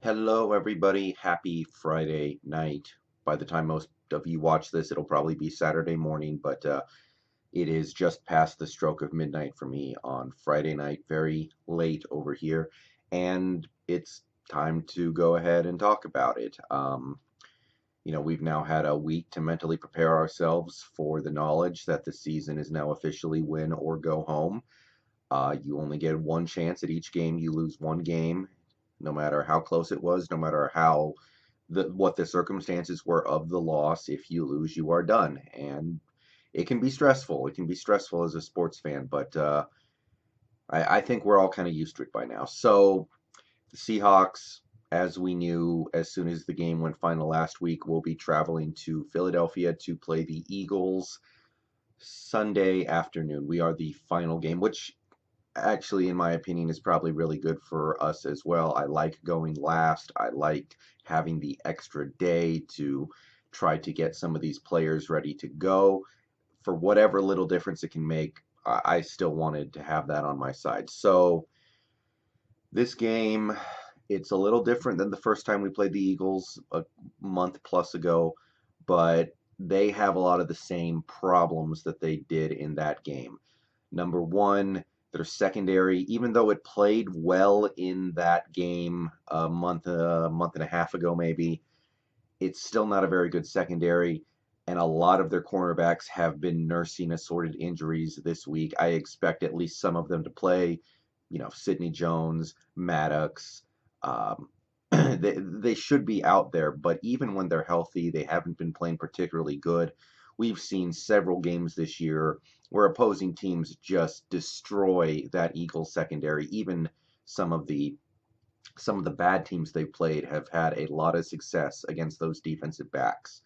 Hello, everybody. Happy Friday night. By the time most of you watch this, it'll probably be Saturday morning, but it is just past the stroke of midnight for me on Friday night, very late over here, and it's time to go ahead and talk about it. We've now had a week to mentally prepare ourselves for the knowledge that the season is now officially win or go home. You only get one chance at each game. You lose one game, no matter how close it was, no matter how what the circumstances were of the loss. If you lose, you are done, and it can be stressful. It can be stressful as a sports fan, but I think we're all kind of used to it by now. So the Seahawks, as we knew, as soon as the game went final last week, will be traveling to Philadelphia to play the Eagles Sunday afternoon. We are the final game, which actually, in my opinion, is probably really good for us as well. I like going last. I like having the extra day to try to get some of these players ready to go. For whatever little difference it can make, I still wanted to have that on my side. So this game, it's a little different than the first time we played the Eagles a month plus ago, but they have a lot of the same problems that they did in that game. Number one, their secondary, even though it played well in that game a month and a half ago, maybe, it's still not a very good secondary. And a lot of their cornerbacks have been nursing assorted injuries this week. I expect at least some of them to play. Sidney Jones, Maddox. Um, they should be out there, but even when they're healthy, they haven't been playing particularly good. We've seen several games this year where opposing teams just destroy that Eagles secondary. Even some of the some of the bad teams they've played have had a lot of success against those defensive backs.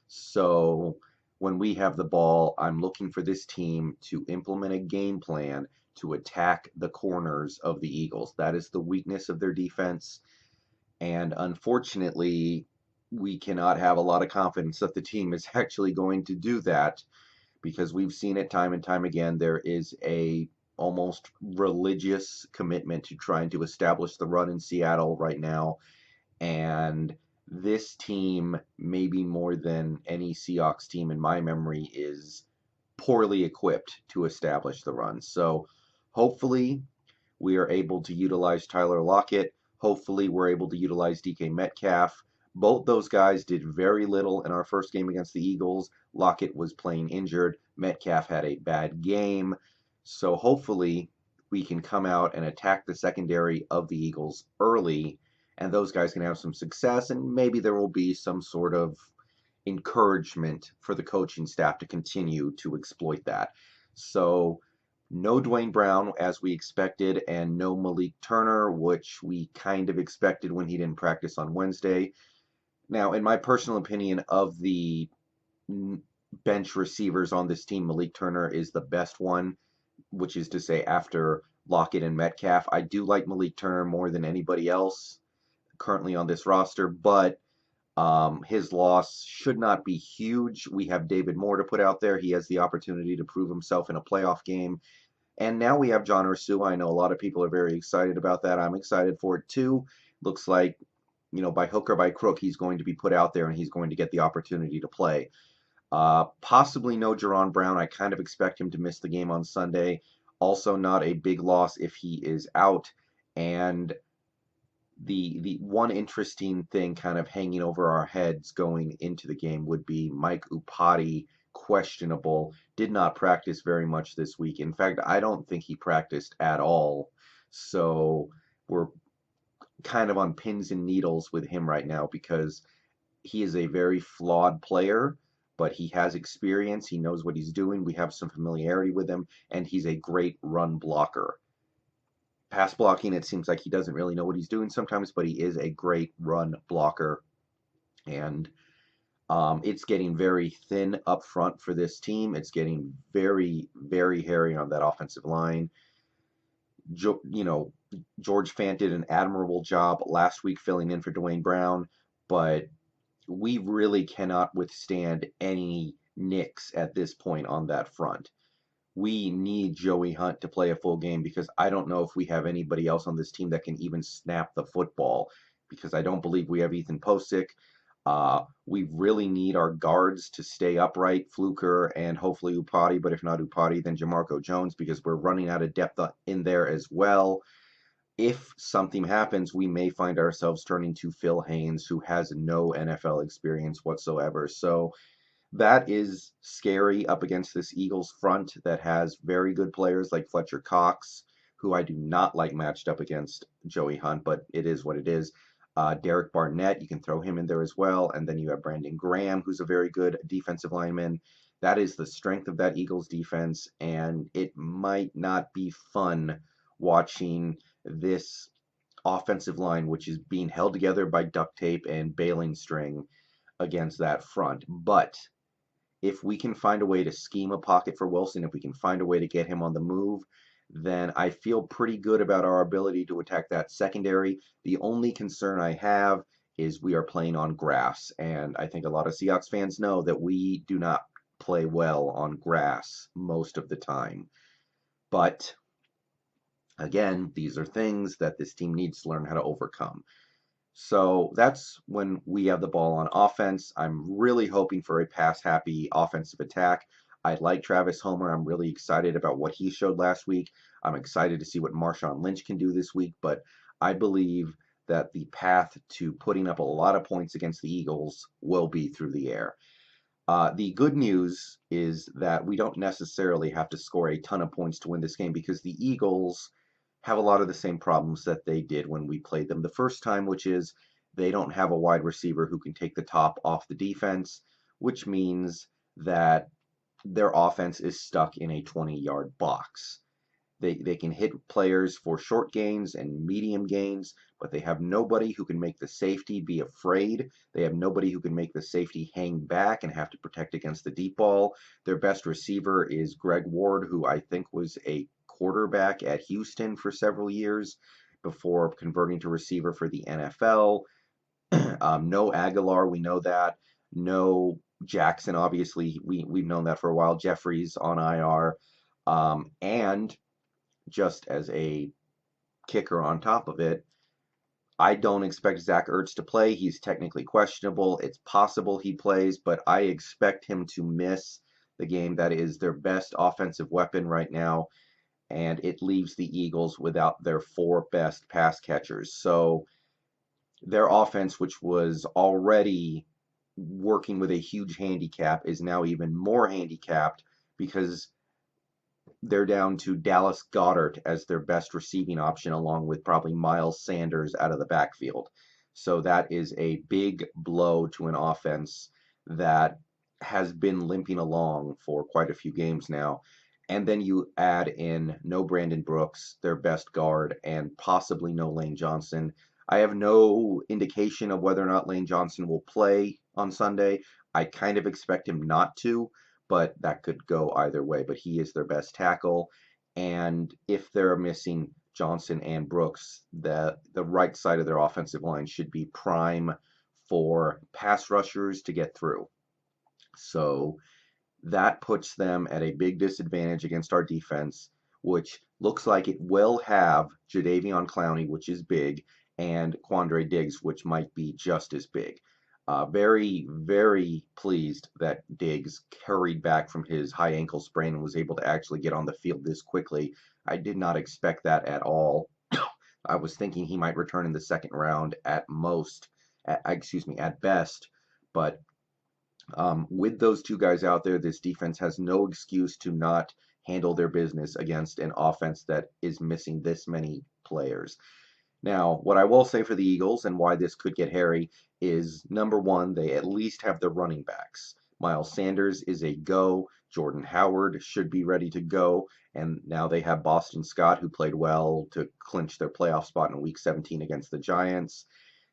So when we have the ball, I'm looking for this team to implement a game plan to attack the corners of the Eagles. That is the weakness of their defense. And unfortunately, we cannot have a lot of confidence that the team is actually going to do that because we've seen it time and time again. There is a almost religious commitment to trying to establish the run in Seattle right now. And this team, maybe more than any Seahawks team in my memory, is poorly equipped to establish the run. So hopefully we are able to utilize Tyler Lockett. Hopefully we're able to utilize DK Metcalf. Both those guys did very little in our first game against the Eagles. Lockett was playing injured. Metcalf had a bad game. So hopefully we can come out and attack the secondary of the Eagles early, and those guys can have some success, and maybe there will be some sort of encouragement for the coaching staff to continue to exploit that. So no Dwayne Brown as we expected, and no Malik Turner, which we kind of expected when he didn't practice on Wednesday. Now, in my personal opinion, of the bench receivers on this team, Malik Turner is the best one, which is to say after Lockett and Metcalf. I do like Malik Turner more than anybody else currently on this roster, but his loss should not be huge. We have David Moore to put out there. He has the opportunity to prove himself in a playoff game. And now we have John Ursua. I know a lot of people are very excited about that. I'm excited for it too. Looks like, by hook or by crook, he's going to be put out there and he's going to get the opportunity to play. Possibly no Jaron Brown. I kind of expect him to miss the game on Sunday. Also not a big loss if he is out. And the one interesting thing kind of hanging over our heads going into the game would be Mike Upati, questionable, did not practice very much this week. In fact, I don't think he practiced at all. So we're kind of on pins and needles with him right now because he is a very flawed player, but he has experience. He knows what he's doing. We have some familiarity with him, and he's a great run blocker. Pass blocking, it seems like he doesn't really know what he's doing sometimes, but he is a great run blocker. And it's getting very thin up front for this team. It's getting very, very hairy on that offensive line. George Fant did an admirable job last week filling in for Dwayne Brown, but we really cannot withstand any nicks at this point on that front. We need Joey Hunt to play a full game because I don't know if we have anybody else on this team that can even snap the football. because I don't believe we have Ethan Posick. We really need our guards to stay upright, Fluker and hopefully Upati, but if not Upati, then Jamarco Jones, because we're running out of depth in there as well. If something happens, we may find ourselves turning to Phil Haynes, who has no NFL experience whatsoever. So that is scary up against this Eagles front that has very good players like Fletcher Cox, who I do not like matched up against Joey Hunt, but it is what it is. Derek Barnett, you can throw him in there as well. And then you have Brandon Graham, who's a very good defensive lineman. That is the strength of that Eagles defense, and it might not be fun watching this offensive line, which is being held together by duct tape and baling string against that front. But if we can find a way to scheme a pocket for Wilson, if we can find a way to get him on the move, then I feel pretty good about our ability to attack that secondary. The only concern I have is we are playing on grass, and I think a lot of Seahawks fans know that we do not play well on grass most of the time. But again, these are things that this team needs to learn how to overcome. So that's when we have the ball on offense. I'm really hoping for a pass-happy offensive attack. I like Travis Homer. I'm really excited about what he showed last week. I'm excited to see what Marshawn Lynch can do this week, but I believe that the path to putting up a lot of points against the Eagles will be through the air. The good news is that we don't necessarily have to score a ton of points to win this game, because the Eagles have a lot of the same problems that they did when we played them the first time, which is they don't have a wide receiver who can take the top off the defense, which means that their offense is stuck in a 20-yard box. They can hit players for short gains and medium gains, but they have nobody who can make the safety be afraid. They have nobody who can make the safety hang back and have to protect against the deep ball. Their best receiver is Greg Ward, who I think was a quarterback at Houston for several years before converting to receiver for the NFL. No Aguilar, we know that. No Jackson, obviously, we've known that for a while. Jeffries on IR. And just as a kicker on top of it, I don't expect Zach Ertz to play. He's technically questionable. It's possible he plays, but I expect him to miss the game. That is their best offensive weapon right now, and it leaves the Eagles without their four best pass catchers. So their offense, which was already working with a huge handicap, is now even more handicapped because they're down to Dallas Goedert as their best receiving option, along with probably Miles Sanders out of the backfield. So that is a big blow to an offense that has been limping along for quite a few games now. And then you add in no Brandon Brooks, their best guard, and possibly no Lane Johnson. I have no indication of whether or not Lane Johnson will play on Sunday. I kind of expect him not to, but that could go either way. But he is their best tackle. And if they're missing Johnson and Brooks, the right side of their offensive line should be prime for pass rushers to get through. So that puts them at a big disadvantage against our defense, which looks like it will have Jadeveon Clowney, which is big, and Quandre Diggs, which might be just as big. Very, very pleased that Diggs hurried back from his high ankle sprain and was able to actually get on the field this quickly. I did not expect that at all. I was thinking he might return in the second round at best. But with those two guys out there, this defense has no excuse to not handle their business against an offense that is missing this many players. Now, what I will say for the Eagles and why this could get hairy is, number one, they at least have the running backs. Miles Sanders is a go. Jordan Howard should be ready to go. And now they have Boston Scott, who played well to clinch their playoff spot in Week 17 against the Giants.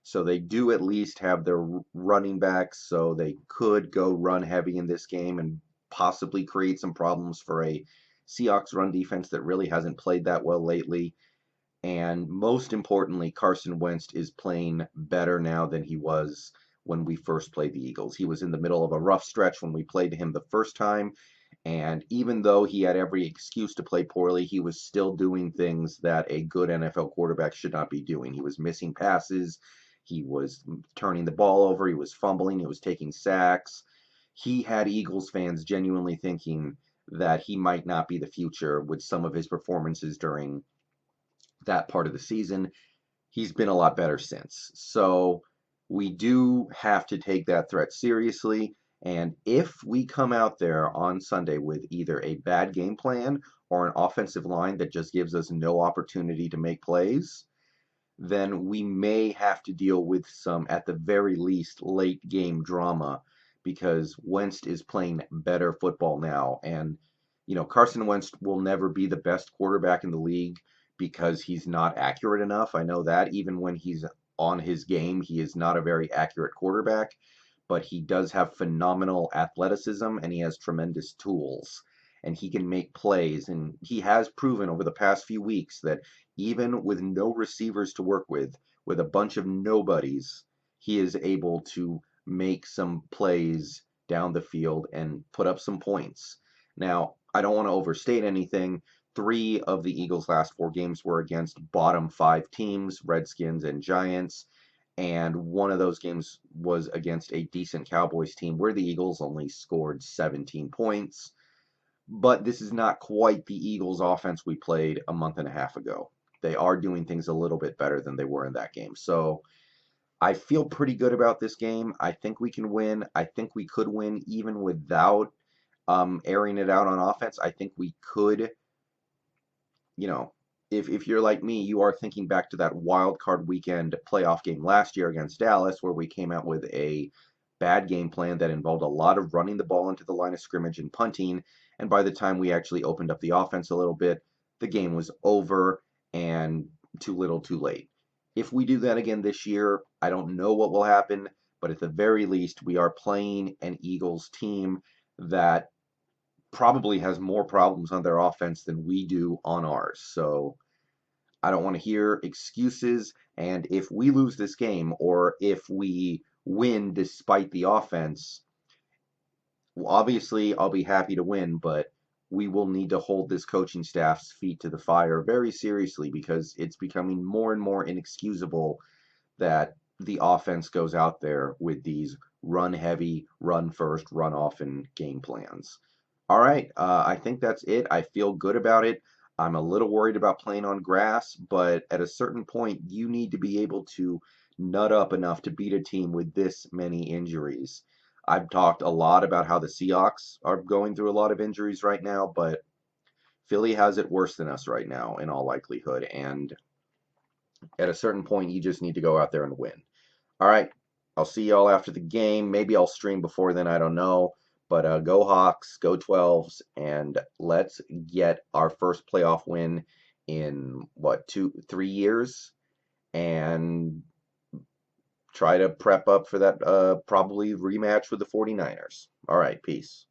So they do at least have their running backs, so they could go run heavy in this game and possibly create some problems for a Seahawks run defense that really hasn't played that well lately. And most importantly, Carson Wentz is playing better now than he was when we first played the Eagles. He was in the middle of a rough stretch when we played him the first time, and even though he had every excuse to play poorly, he was still doing things that a good NFL quarterback should not be doing. He was missing passes. He was turning the ball over. He was fumbling. He was taking sacks. He had Eagles fans genuinely thinking that he might not be the future with some of his performances during that part of the season. He's been a lot better since. So we do have to take that threat seriously. And if we come out there on Sunday with either a bad game plan or an offensive line that just gives us no opportunity to make plays, then we may have to deal with some, at the very least, late game drama because Wentz is playing better football now. And, Carson Wentz will never be the best quarterback in the league because he's not accurate enough. I know that even when he's on his game, he is not a very accurate quarterback, but he does have phenomenal athleticism and he has tremendous tools and he can make plays. And he has proven over the past few weeks that even with no receivers to work with a bunch of nobodies, he is able to make some plays down the field and put up some points. Now, I don't want to overstate anything. Three of the Eagles' last four games were against bottom five teams, Redskins and Giants. And one of those games was against a decent Cowboys team where the Eagles only scored 17 points. But this is not quite the Eagles' offense we played a month and a half ago. They are doing things a little bit better than they were in that game. So I feel pretty good about this game. I think we can win. I think we could win even without airing it out on offense. I think we could, you know, if you're like me, you are thinking back to that wild card weekend playoff game last year against Dallas, where we came out with a bad game plan that involved a lot of running the ball into the line of scrimmage and punting. And by the time we actually opened up the offense a little bit, the game was over and too little, too late. If we do that again this year, I don't know what will happen, but at the very least, we are playing an Eagles team that probably has more problems on their offense than we do on ours. So I don't want to hear excuses. And if we lose this game or if we win despite the offense, well, obviously I'll be happy to win, but we will need to hold this coaching staff's feet to the fire very seriously because it's becoming more and more inexcusable that the offense goes out there with these run heavy, run first, run often game plans. All right, I think that's it. I feel good about it. I'm a little worried about playing on grass, but at a certain point, you need to be able to nut up enough to beat a team with this many injuries. I've talked a lot about how the Seahawks are going through a lot of injuries right now, but Philly has it worse than us right now, in all likelihood. And at a certain point, you just need to go out there and win. All right, I'll see y'all after the game. Maybe I'll stream before then, I don't know. But go Hawks, go 12s, and let's get our first playoff win in, what, 3 years? And try to prep up for that probably rematch with the 49ers. All right, peace.